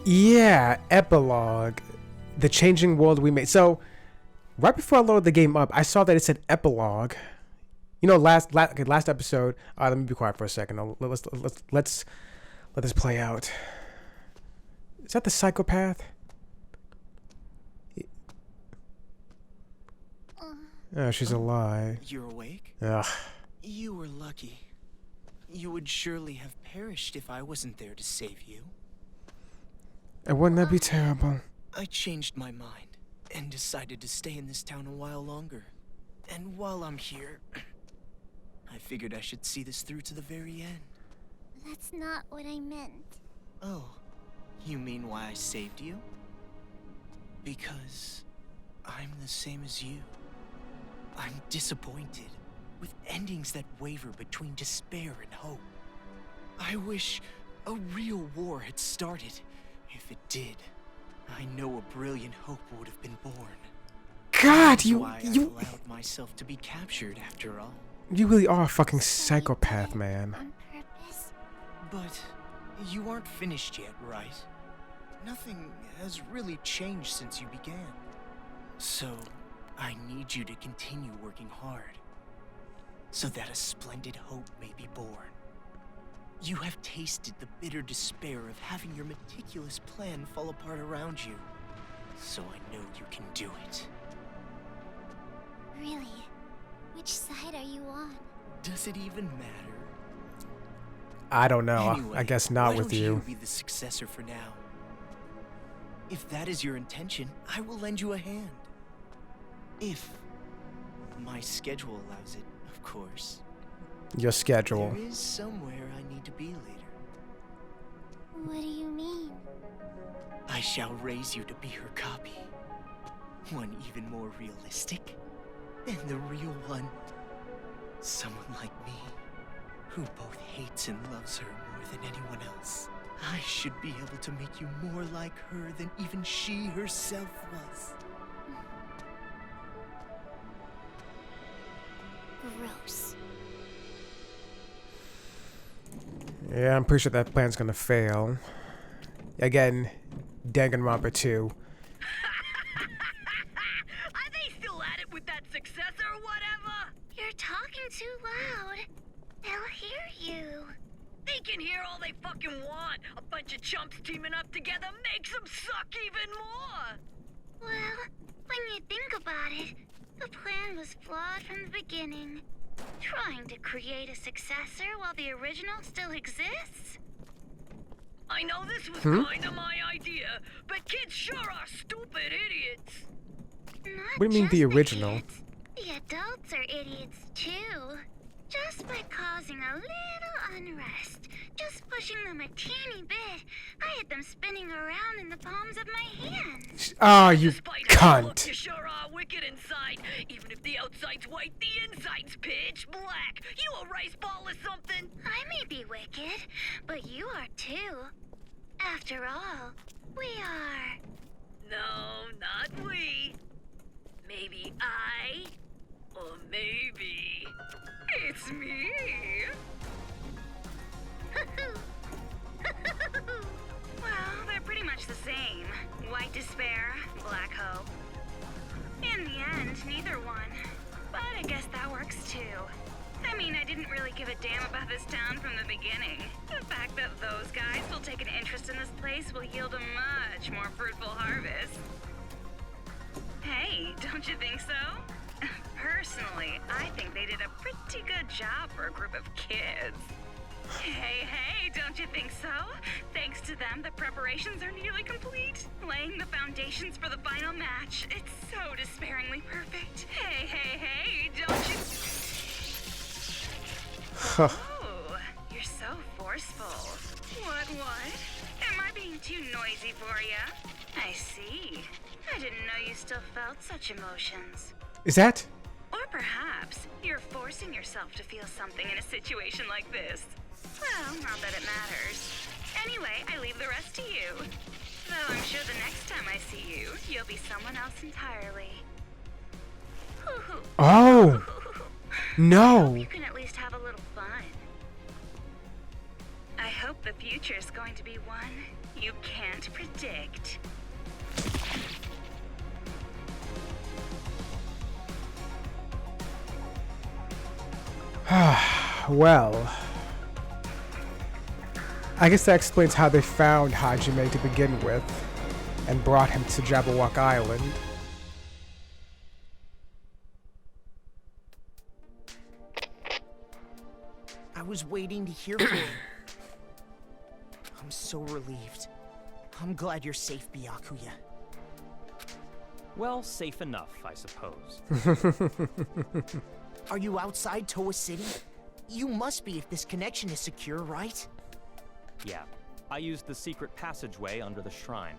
Yeah, epilogue. The changing world we made. So, right before I loaded the game up, I saw that it said epilogue. You know, last episode. Let me be quiet for a second. Let's let this play out. Is that the psychopath? Oh, she's alive. You're awake? Ugh. You were lucky. You would surely have perished if I wasn't there to save you. And wouldn't that be terrible? I changed my mind and decided to stay in this town a while longer. And while I'm here, I figured I should see this through to the very end. That's not what I meant. Oh, you mean why I saved you? Because I'm the same as you. I'm disappointed with endings that waver between despair and hope. I wish a real war had started. If it did, I know a brilliant hope would have been born. God, That's why I allowed myself to be captured after all. You really are a fucking psychopath, man. On purpose? But you aren't finished yet, right? Nothing has really changed since you began. So, I need you to continue working hard, so that a splendid hope may be born. You have tasted the bitter despair of having your meticulous plan fall apart around you, so I know you can do it. Really? Which side are you on? Does it even matter? I don't know. Anyway, I guess not why with don't you. Be the successor for now. If that is your intention, I will lend you a hand. If my schedule allows it, of course. Your schedule. There is somewhere I need to be later. What do you mean? I shall raise you to be her copy. One even more realistic than the real one. Someone like me, who both hates and loves her more than anyone else. I should be able to make you more like her than even she herself was. Gross. Yeah, I'm pretty sure that plan's gonna fail. Again, Danganronpa 2. Are they still at it with that successor or whatever? You're talking too loud. They'll hear you. They can hear all they fucking want. A bunch of chumps teaming up together makes them suck even more. Well, when you think about it, the plan was flawed from the beginning. Trying to create a successor while the original still exists? I know this was kinda my idea, but kids sure are stupid idiots. Not What do you mean just the original? kids. The adults are idiots too. Just by causing a little unrest, just pushing them a teeny bit, I had them spinning around in the palms of my hands. Oh, you Despite how you look, cunt. you sure are wicked inside. Even if the outside's white, the inside's pitch black. You a rice ball or something? I may be wicked, but you are too. After all, we are. No, not we. Maybe I, or maybe it's me. Well, they're pretty much the same. White despair, black hope. In the end, neither one. But I guess that works too. I mean, I didn't really give a damn about this town from the beginning. The fact that those guys will take an interest in this place will yield a much more fruitful harvest. Hey, don't you think so? Personally, I think they did a pretty good job for a group of kids. Hey, don't you think so? Thanks to them, the preparations are nearly complete. Laying the foundations for the final match. It's so despairingly perfect. Hey, don't you... Oh, you're so forceful. What? Am I being too noisy for you? I see. I didn't know you still felt such emotions. Is that? Or perhaps you're forcing yourself to feel something in a situation like this. Well, not that it matters. Anyway, I leave the rest to you. Though I'm sure the next time I see you, you'll be someone else entirely. Oh, I no. hope you can at least have a little fun. I hope the future's going to be one you can't predict. Well, I guess that explains how they found Hajime to begin with and brought him to Jabberwock Island. I was waiting to hear from you. I'm so relieved. I'm glad you're safe, Byakuya. Well, safe enough, I suppose. Are you outside Toa City? You must be if this connection is secure, right? Yeah, I used the secret passageway under the shrine.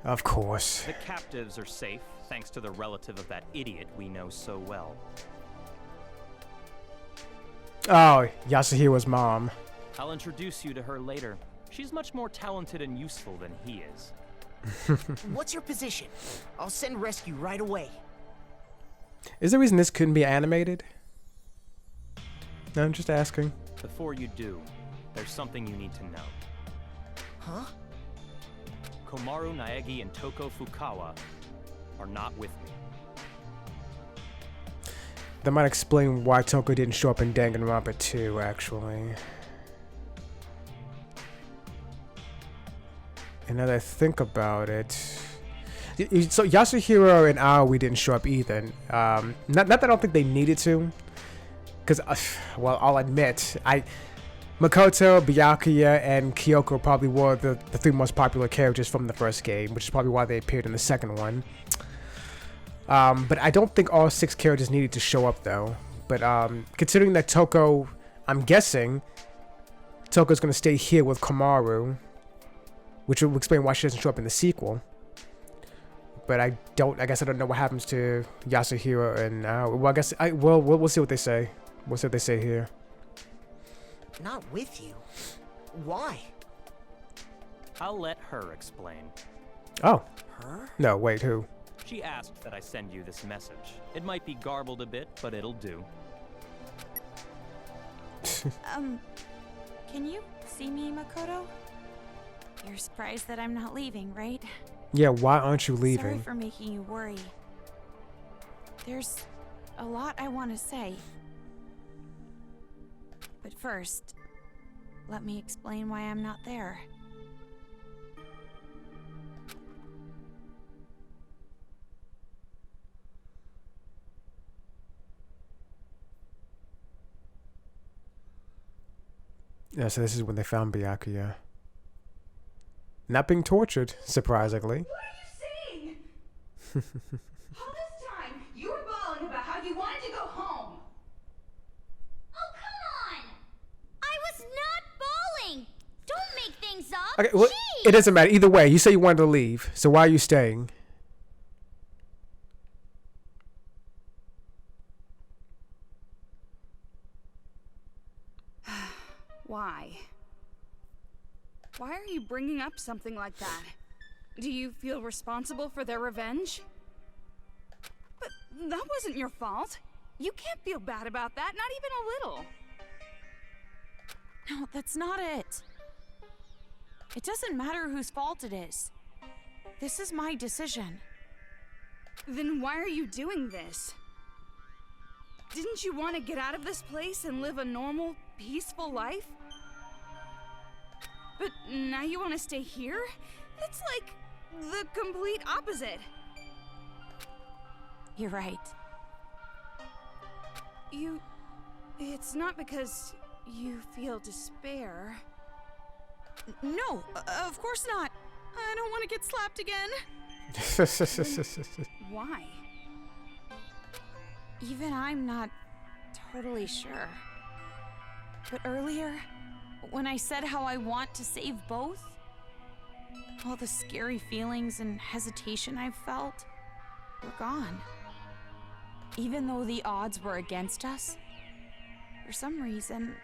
Of course. The captives are safe, thanks to the relative of that idiot we know so well. Oh, Yasuhiro's mom. I'll introduce you to her later. She's much more talented and useful than he is. What's your position? I'll send rescue right away. Is there a reason this couldn't be animated? No, I'm just asking. Before you do, there's something you need to know. Huh? Komaru Naegi and Toko Fukawa are not with me. That might explain why Toko didn't show up in Danganronpa 2, actually. And now that I think about it... So Yasuhiro and Aoi didn't show up either. Not that I don't think they needed to. Because, well, I'll admit, Makoto, Byakuya, and Kyoko probably were the three most popular characters from the first game, which is probably why they appeared in the second one. But I don't think all 6 characters needed to show up, though. But considering that Toko, I'm guessing, Toko's going to stay here with Komaru, which will explain why she doesn't show up in the sequel. But I guess I don't know what happens to Yasuhiro and well, I guess we'll see what they say. We'll see what they say here. Not with you? Why? I'll let her explain. Oh. Her? No, wait, who? She asked that I send you this message. It might be garbled a bit, but it'll do. Can you see me, Makoto? You're surprised that I'm not leaving, right? Yeah, why aren't you leaving? Sorry for making you worry. There's a lot I want to say. But first, let me explain why I'm not there. Yeah, so this is when they found Byakuya. Not being tortured, surprisingly. What are you saying? All this time, you were bawling about how you wanted to go home. Oh, come on! I was not bawling! Don't make things up! Okay, well, it doesn't matter. Either way, you say you wanted to leave, so why are you staying? Why? Why are you bringing up something like that? Do you feel responsible for their revenge? But that wasn't your fault. You can't feel bad about that, not even a little. No, that's not it. It doesn't matter whose fault it is. This is my decision. Then why are you doing this? Didn't you want to get out of this place and live a normal, peaceful life? But now you want to stay here? That's like the complete opposite. You're right. It's not because you feel despair. No, of course not. I don't want to get slapped again. Why? Even I'm not totally sure. But earlier, when I said how I want to save both, all the scary feelings and hesitation I've felt were gone. Even though the odds were against us, for some reason,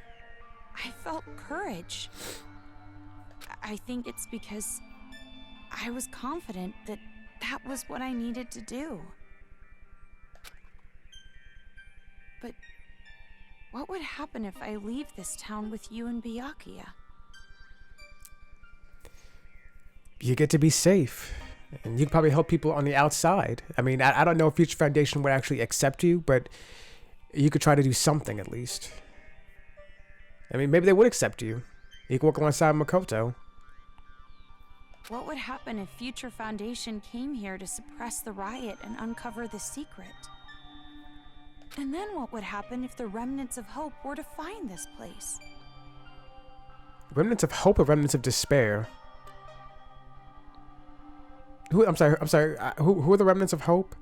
I felt courage. I think it's because I was confident that that was what I needed to do. But What would happen if I leave this town with you and Byakuya? You get to be safe. And you can probably help people on the outside. I mean, I don't know if Future Foundation would actually accept you, but you could try to do something at least. I mean, maybe they would accept you. You can work alongside Makoto. What would happen if Future Foundation came here to suppress the riot and uncover the secret? And then what would happen if the Remnants of Hope were to find this place? Remnants of Hope or Remnants of Despair? I'm sorry. Who are the Remnants of Hope?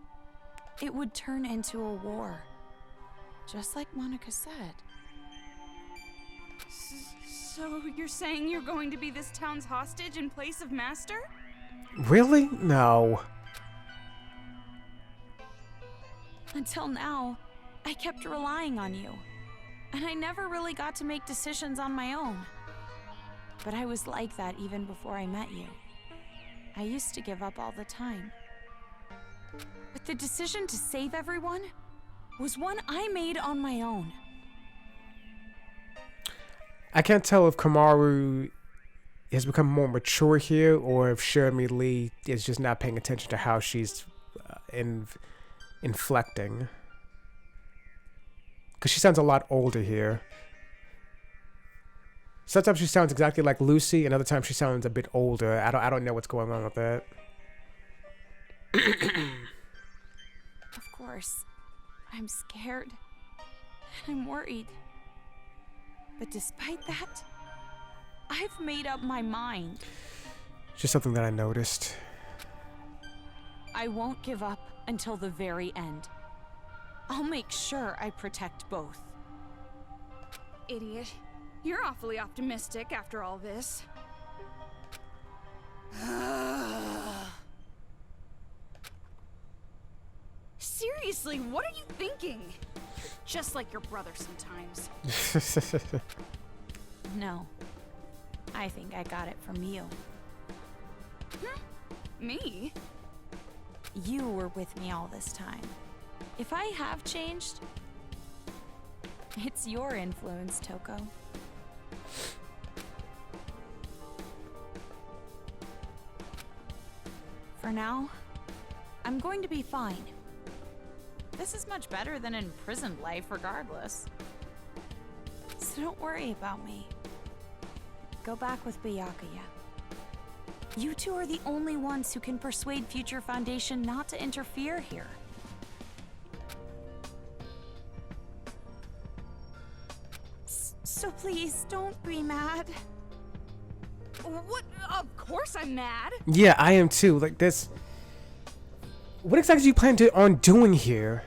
It would turn into a war. Just like Monica said. So you're saying you're going to be this town's hostage in place of Master? Really? No. Until now, I kept relying on you. And I never really got to make decisions on my own. But I was like that even before I met you. I used to give up all the time. But the decision to save everyone was one I made on my own. I can't tell if Kamaru has become more mature here or if Shermie Lee is just not paying attention to how she's inflecting. Because she sounds a lot older here. Sometimes she sounds exactly like Lucy, and other times she sounds a bit older. I don't know what's going on with that. Of course, I'm scared. I'm worried. But despite that, I've made up my mind. Just something that I noticed. I won't give up until the very end. I'll make sure I protect both. Idiot. You're awfully optimistic after all this. Seriously, what are you thinking? Just like your brother sometimes. No. I think I got it from you. Me? You were with me all this time. If I have changed, it's your influence, Toko. For now, I'm going to be fine. This is much better than imprisoned life regardless. So don't worry about me. Go back with Byakuya. You two are the only ones who can persuade Future Foundation not to interfere here. So please, don't be mad. What? Of course I'm mad. Yeah, I am too. Like this. What exactly do you plan on doing here?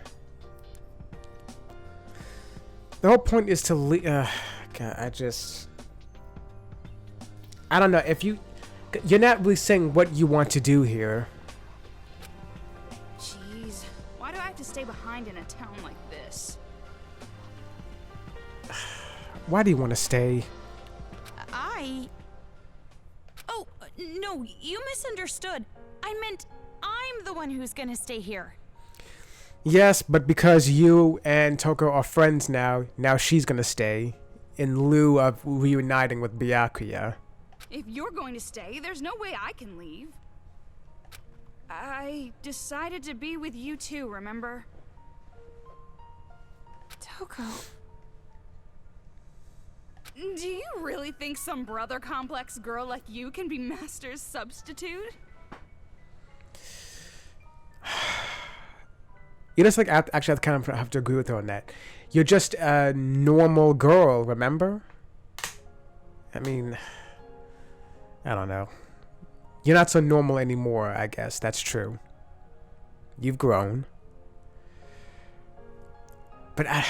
The whole point is to leave. God, I don't know if you're not really saying what you want to do here. Jeez, why do I have to stay behind in a town like this? Why do you want to stay? Oh, no, you misunderstood. I meant I'm the one who's gonna stay here. Yes, but because you and Toko are friends now she's gonna stay in lieu of reuniting with Byakuya. If you're going to stay, there's no way I can leave. I decided to be with you too, remember? Toko. Do you really think some brother complex girl like you can be Master's substitute? You just like actually I kind of have to agree with her on that. You're just a normal girl, remember? I mean, I don't know. You're not so normal anymore, I guess. That's true. You've grown. But I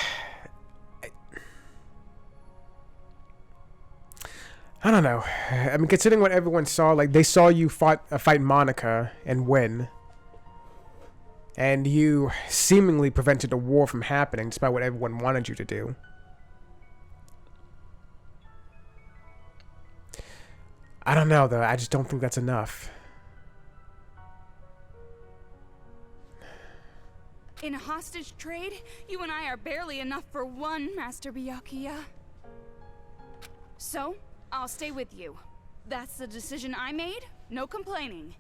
don't know. I mean, considering what everyone saw, like they saw you fight Monica and win. And you seemingly prevented a war from happening despite what everyone wanted you to do. I don't know, though. I just don't think that's enough. In a hostage trade, you and I are barely enough for one, Master Byakuya. So, I'll stay with you. That's the decision I made. No complaining.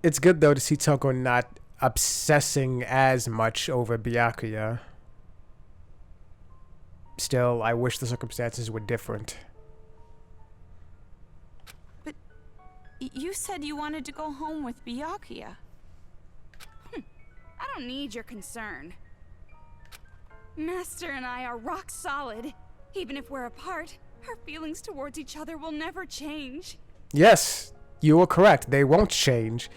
It's good though to see Toko not obsessing as much over Byakuya. Still, I wish the circumstances were different. But you said you wanted to go home with Byakuya. I don't need your concern. Master and I are rock solid. Even if we're apart, our feelings towards each other will never change. Yes, you are correct. They won't change.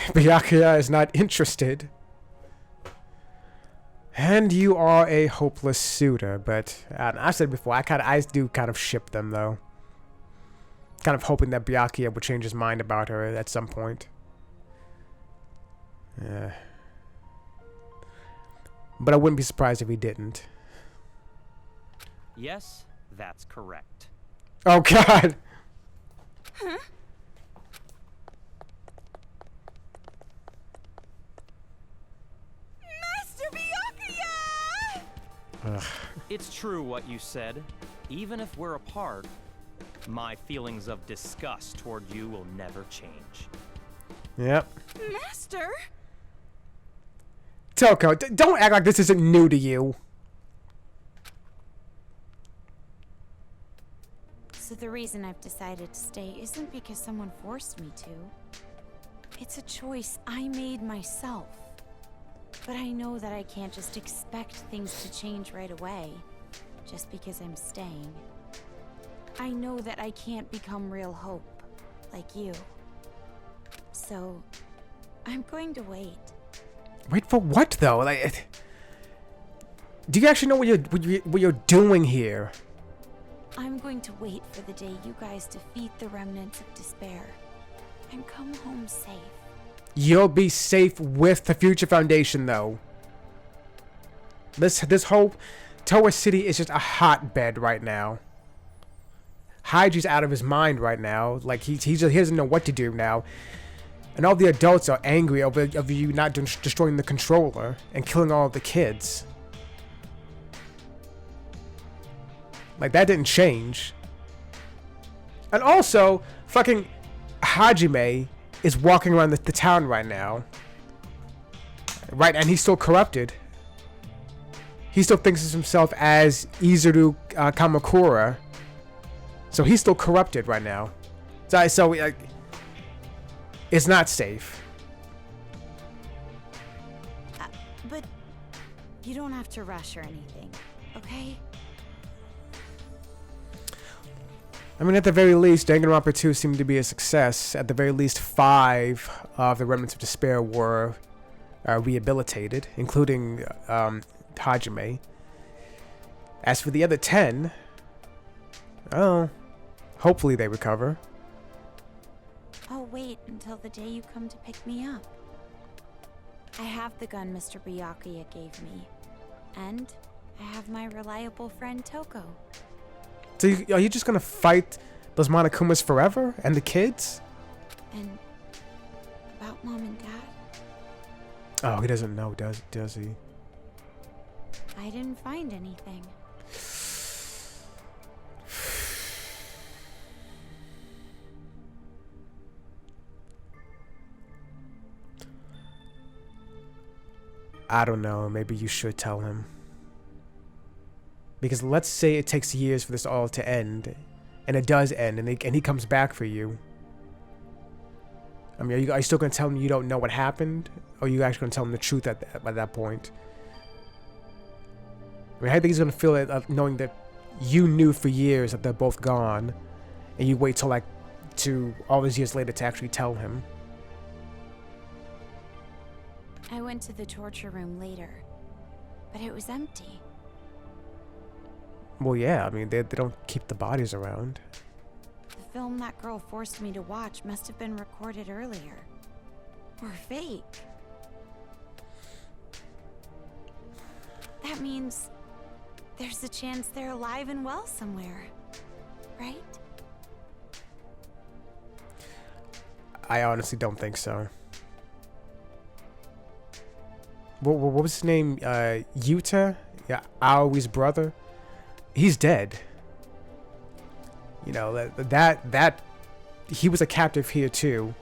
Byakuya is not interested. And you are a hopeless suitor, but I said before, I do kind of ship them though. Kind of hoping that Byakuya would change his mind about her at some point. Yeah. But I wouldn't be surprised if he didn't. Yes, that's correct. Oh God. Huh? Master Byakuya! Ugh. It's true what you said. Even if we're apart, my feelings of disgust toward you will never change. Yep. Master? Toko, don't act like this isn't new to you. So the reason I've decided to stay isn't because someone forced me to. It's a choice I made myself. But I know that I can't just expect things to change right away, just because I'm staying. I know that I can't become real hope, like you. So, I'm going to wait. Wait for what though? Like, do you actually know what you're doing here? I'm going to wait for the day you guys defeat the remnants of despair and come home safe. You'll be safe with the Future Foundation, though. This whole Toa City is just a hotbed right now. Haiji's out of his mind right now. Like he doesn't know what to do now, and all the adults are angry over you not destroying the controller and killing all of the kids. Like that didn't change. And also, fucking Hajime is walking around the town right now. Right, and he's still corrupted. He still thinks of himself as Izuru Kamakura. So he's still corrupted right now. So it's not safe. But you don't have to rush or anything, okay? I mean, at the very least, Danganronpa 2 seemed to be a success. At the very least, 5 of the Remnants of Despair were rehabilitated, including Hajime. As for the other 10, oh, hopefully they recover. I'll wait until the day you come to pick me up. I have the gun Mr. Byakuya gave me, and I have my reliable friend Toko. So are you just gonna fight those Monokumas forever? And the kids? And about Mom and Dad? Oh, he doesn't know, does he? I didn't find anything. I don't know, maybe you should tell him. Because let's say it takes years for this all to end, and it does end, and he comes back for you. I mean, are you still going to tell him you don't know what happened? Or are you actually going to tell him the truth at that point? I mean, I think he's going to feel it knowing that you knew for years that they're both gone, and you wait till all these years later to actually tell him. I went to the torture room later, but it was empty. Well, yeah, I mean, they don't keep the bodies around. The film that girl forced me to watch must have been recorded earlier. Or fake. That means there's a chance they're alive and well somewhere, right? I honestly don't think so. What was his name? Yuta? Yeah, Aoi's brother. He's dead. You know, that he was a captive here too,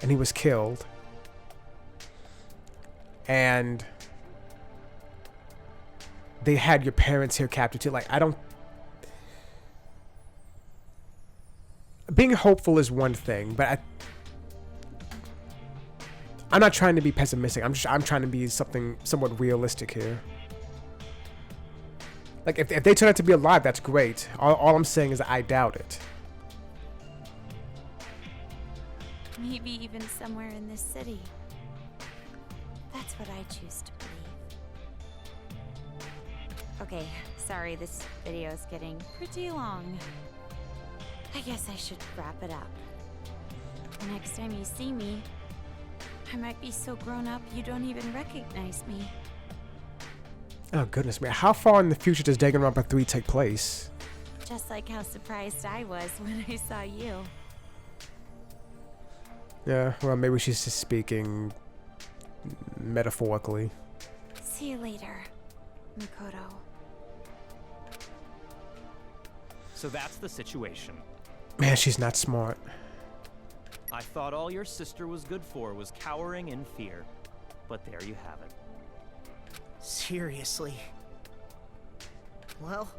and he was killed. And they had your parents here captive too. Like, I don't. Being hopeful is one thing, but I'm not trying to be pessimistic. I'm trying to be somewhat realistic here. Like, if they turn out to be alive, that's great. All I'm saying is I doubt it. Maybe even somewhere in this city. That's what I choose to believe. Okay, sorry, this video is getting pretty long. I guess I should wrap it up. The next time you see me, I might be so grown up you don't even recognize me. Oh, goodness me. How far in the future does Danganronpa 3 take place? Just like how surprised I was when I saw you. Yeah, well, maybe she's just speaking metaphorically. See you later, Makoto. So that's the situation. Man, she's not smart. I thought all your sister was good for was cowering in fear. But there you have it. Seriously. Well,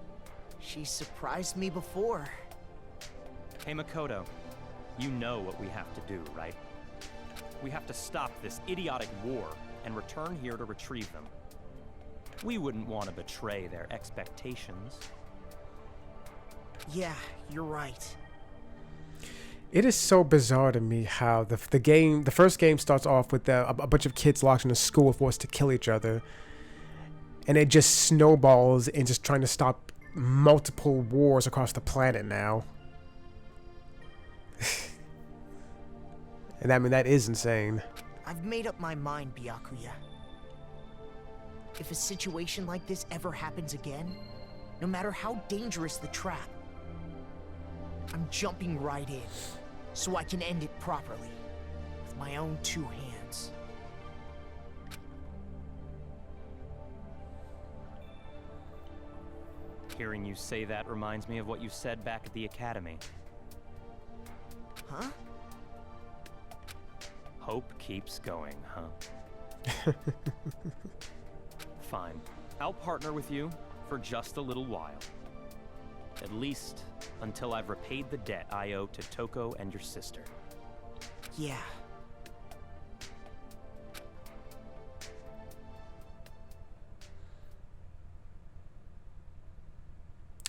she surprised me before. Hey Makoto, you know what we have to do, right? We have to stop this idiotic war and return here to retrieve them. We wouldn't want to betray their expectations. Yeah, you're right. It is so bizarre to me how the first game starts off with a bunch of kids locked in a school forced to kill each other. And it just snowballs in just trying to stop multiple wars across the planet now. And I mean, that is insane. I've made up my mind, Byakuya. If a situation like this ever happens again, no matter how dangerous the trap, I'm jumping right in, so I can end it properly, with my own two hands. Hearing you say that reminds me of what you said back at the academy. Huh? Hope keeps going, huh? Fine. I'll partner with you for just a little while. At least until I've repaid the debt I owe to Toko and your sister. Yeah.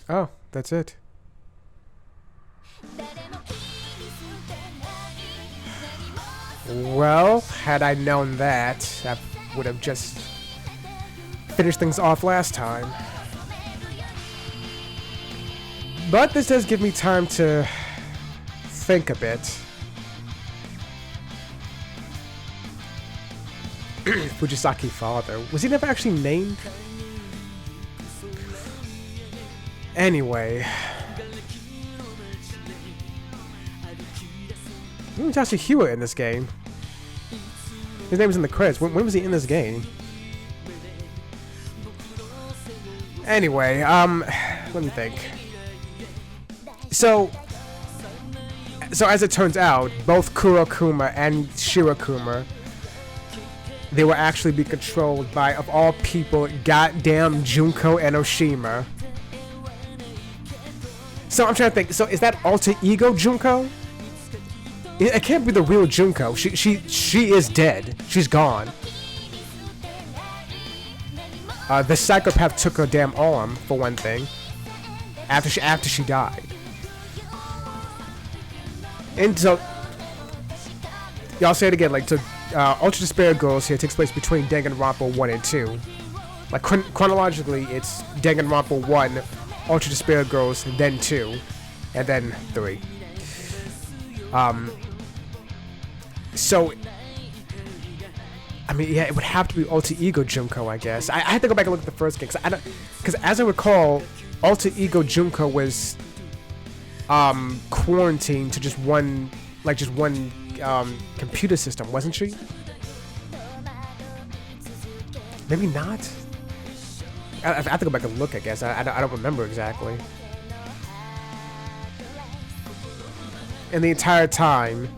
Oh, that's it. Well, had I known that, I would have just finished things off last time. But this does give me time to think a bit. Fujisaki father. Was he never actually named? Anyway. When was Yasuhiro in this game? His name was in the credits. When was he in this game? Anyway, let me think. So as it turns out, both Kurokuma and Shirakuma, they will actually be controlled by, of all people, goddamn Junko Enoshima. So I'm trying to think. So is that alter ego Junko? It can't be the real Junko. She is dead. She's gone. The psychopath took her damn arm, for one thing. After she died. And so, y'all say it again, like, so, Ultra Despair Girls here takes place between Danganronpa 1 and 2. Like, chronologically, it's Danganronpa 1, Ultra Despair Girls, then 2, and then 3. So, I mean, yeah, it would have to be Alter Ego Junko, I guess. I had to go back and look at the first game, because as I recall, Alter Ego Junko was quarantined to just one computer system, wasn't she? Maybe not. I have to go back and look, I guess. I don't remember exactly. And the entire time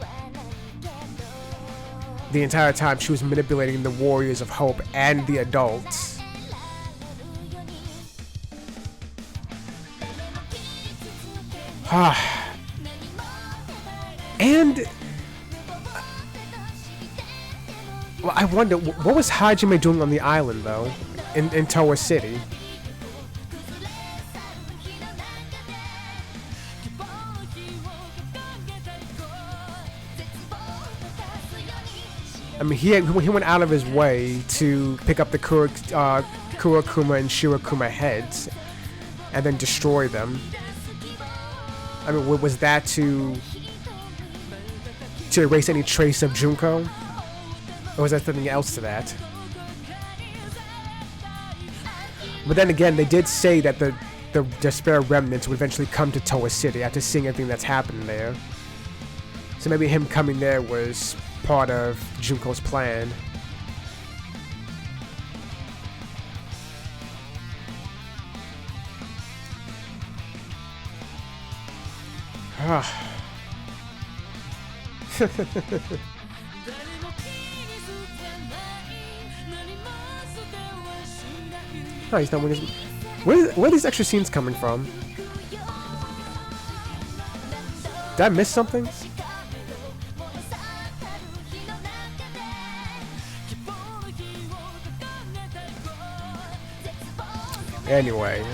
she was manipulating the Warriors of Hope and the adults. And well, I wonder what was Hajime doing on the island though, in Towa City. I mean, he went out of his way to pick up the Kurakuma and Shirakuma heads and then destroy them. I mean, was that to erase any trace of Junko? Or was there something else to that? But then again, they did say that the Despair remnants would eventually come to Towa City after seeing everything that's happened there. So maybe him coming there was part of Junko's plan. Oh, he's not winning. Where are these extra scenes coming from? Did I miss something? Anyway,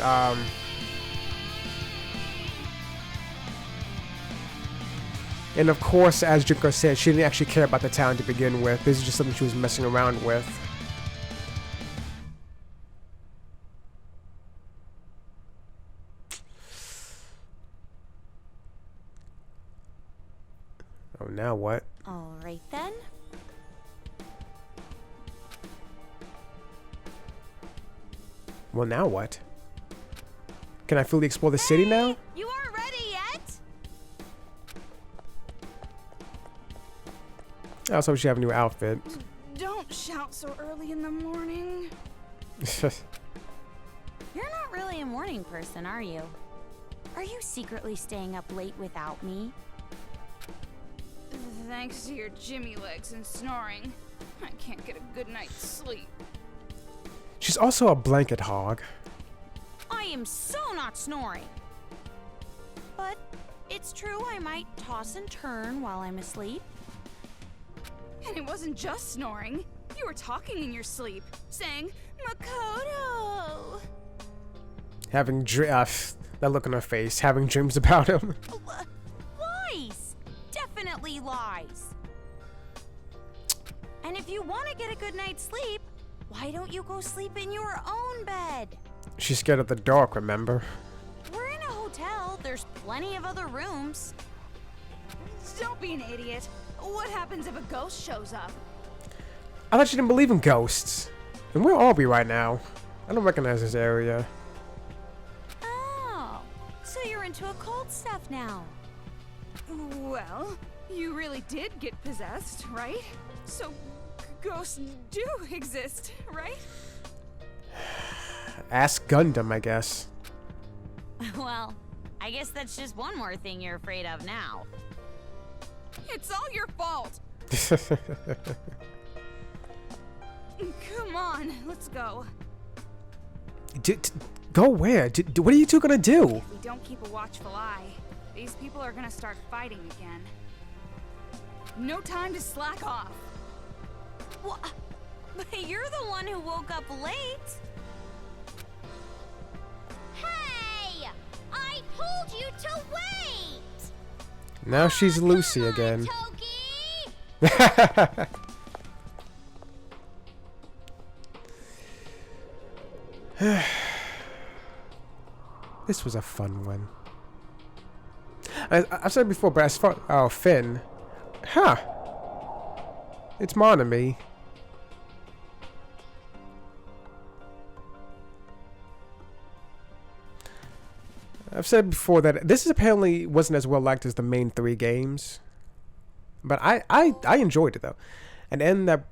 and of course, as Junko said, she didn't actually care about the town to begin with. This is just something she was messing around with. Oh, now what? All right then. Well, now what? Can I fully explore the city now? You aren't ready yet? I also hope she have a new outfit. Don't shout so early in the morning. You're not really a morning person, are you? Are you secretly staying up late without me? Thanks to your Jimmy legs and snoring, I can't get a good night's sleep. She's also a blanket hog. I am so not snoring. But it's true I might toss and turn while I'm asleep. And it wasn't just snoring. You were talking in your sleep, saying, Makoto! Having that look on her face, having dreams about him. Lies! Definitely lies. And if you want to get a good night's sleep, why don't you go sleep in your own bed? She's scared of the dark, remember? We're in a hotel. There's plenty of other rooms. Don't be an idiot. What happens if a ghost shows up? I thought she didn't believe in ghosts. And where are we right now? I don't recognize this area. Oh, so you're into occult stuff now. Well, you really did get possessed, right? So, ghosts do exist, right? Ask Gundam, I guess. Well, I guess that's just one more thing you're afraid of now. It's all your fault. Come on, let's go. Go where? What are you two gonna do? If we don't keep a watchful eye, these people are gonna start fighting again. No time to slack off. Well, but you're the one who woke up late. Hey! I told you to wait! Now she's Lucy again. Togi! This was a fun one. I've said before, but as far... Oh, Finn. Huh. It's Monami. I've said before that this apparently wasn't as well liked as the main 3 games. But I enjoyed it though. An end that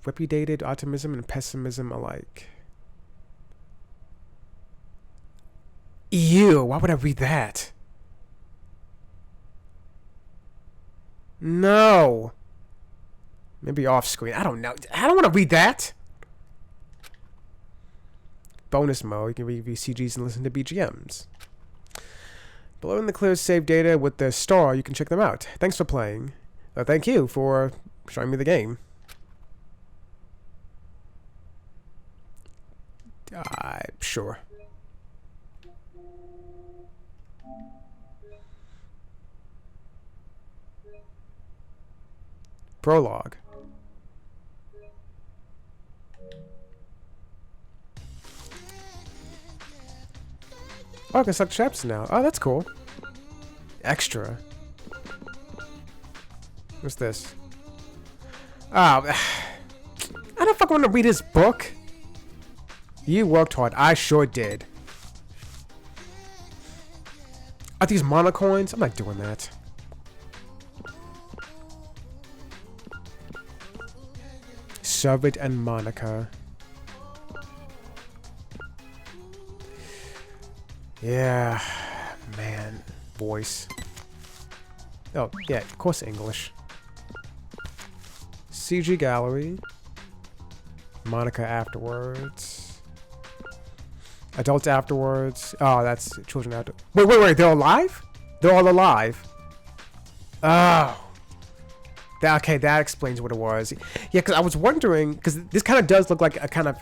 repudiated optimism and pessimism alike. Ew, why would I read that? No. Maybe off screen. I don't know. I don't want to read that. Bonus mode. You can review CGs and listen to BGMs. Below in the clear save data with the star, you can check them out. Thanks for playing. Thank you for showing me the game. Sure. Prologue. Oh, I can select chapters now. Oh, that's cool. Extra. What's this? Oh, I don't fucking want to read his book. You worked hard. I sure did. Are these monocoins? I'm not doing that. Servant and Monica. Yeah, man. Voice. Oh, yeah, of course English. CG gallery. Monica afterwards. Adults afterwards. Oh, that's children after. Wait. They're alive? They're all alive. Oh. Okay, that explains what it was. Yeah, because I was wondering, because this kind of does look like a kind of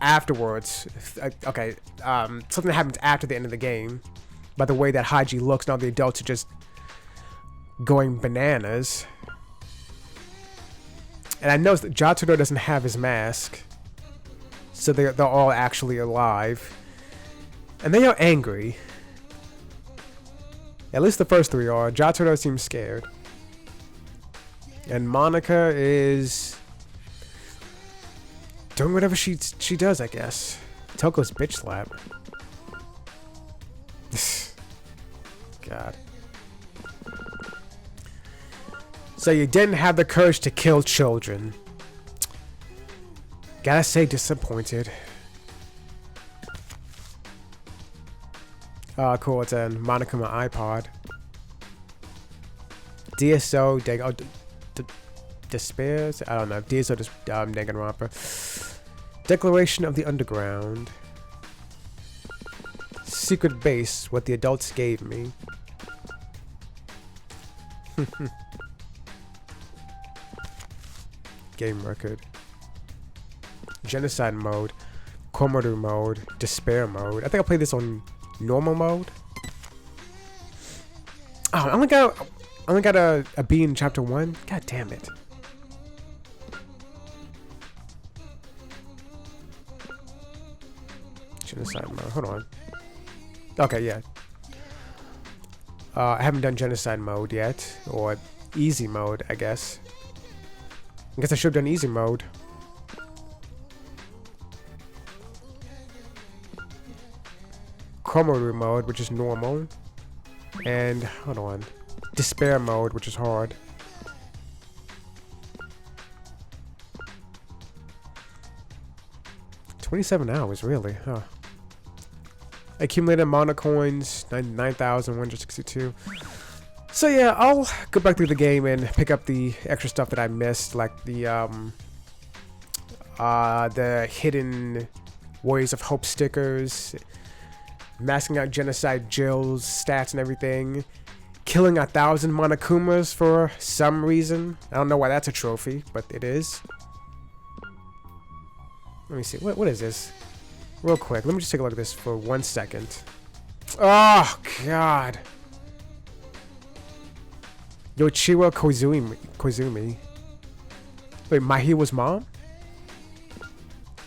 afterwards. Okay, something that happens after the end of the game. By the way that Haji looks, now the adults are just going bananas. And I noticed that Jotaro doesn't have his mask. So they're all actually alive. And they are angry. At least the first three are. Jotaro seems scared. And Monica is doing whatever she does, I guess. Toko's bitch slap. God. So you didn't have the courage to kill children. Gotta say, disappointed. Oh, cool. It's a Monica my iPod. DSO, Despairs? I don't know. DSO, Danganronpa. Declaration of the Underground. Secret base, what the adults gave me. Game record. Genocide mode. Komodo mode. Despair mode. I think I played this on normal mode. Oh, I only got a B in chapter 1. God damn it. Genocide mode. Hold on. Okay, yeah. I haven't done genocide mode yet. Or easy mode, I guess. I guess I should have done easy mode. Komodo mode, which is normal. And, hold on. Despair mode, which is hard. $27 hours, really, huh? Accumulated monocoins, 9,162. So yeah, I'll go back through the game and pick up the extra stuff that I missed, like the hidden Warriors of Hope stickers, masking out Genocide Jill's stats and everything, killing 1,000 Monokumas for some reason. I don't know why that's a trophy, but it is. Let me see, what is this? Real quick, let me just take a look at this for 1 second. Oh, God. Yoichiro Koizumi. Wait, Mahiwa's mom?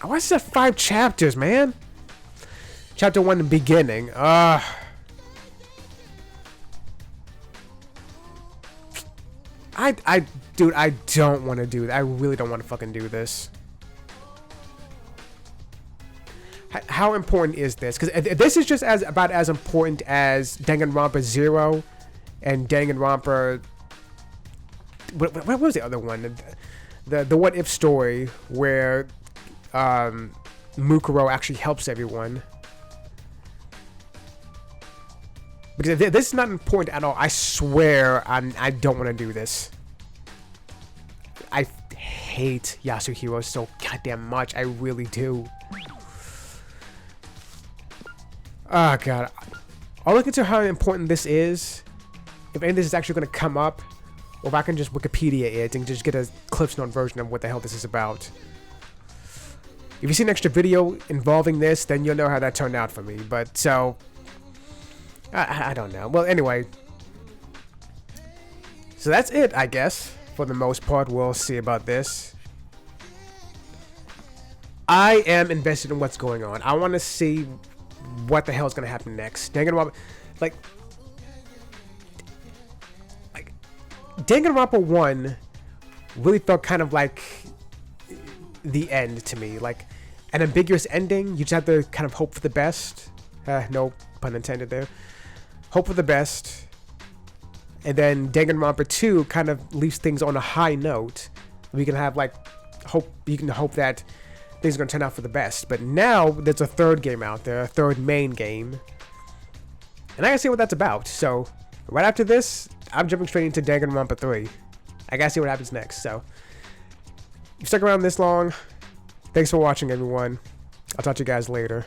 Why is that 5 chapters, man? Chapter 1, the beginning. Dude, I don't want to do that. I really don't want to fucking do this. How important is this? Because this is just about as important as Danganronpa 0 and Danganronpa what was the other one? The what if story where Mukuro actually helps everyone. Because this is not important at all. I swear I don't want to do this. I hate Yasuhiro so goddamn much. I really do. Oh god. I'll look into how important this is. If any of this is actually going to come up. Or if I can just Wikipedia it and just get a Cliff's Note version of what the hell this is about. If you see an extra video involving this, then you'll know how that turned out for me. But so... I don't know. Well, anyway. So that's it, I guess. For the most part, we'll see about this. I am invested in what's going on. I want to see what the hell is going to happen next. Danganronpa, like Danganronpa 1 really felt kind of like the end to me. Like an ambiguous ending. You just have to kind of hope for the best. No pun intended there. Hope for the best. And then Danganronpa 2 kind of leaves things on a high note. We can have like hope. You can hope that things are going to turn out for the best. But now there's a third game out there, a third main game. And I gotta see what that's about. So right after this, I'm jumping straight into Danganronpa 3. I gotta see what happens next. So if you stuck around this long, thanks for watching, everyone. I'll talk to you guys later.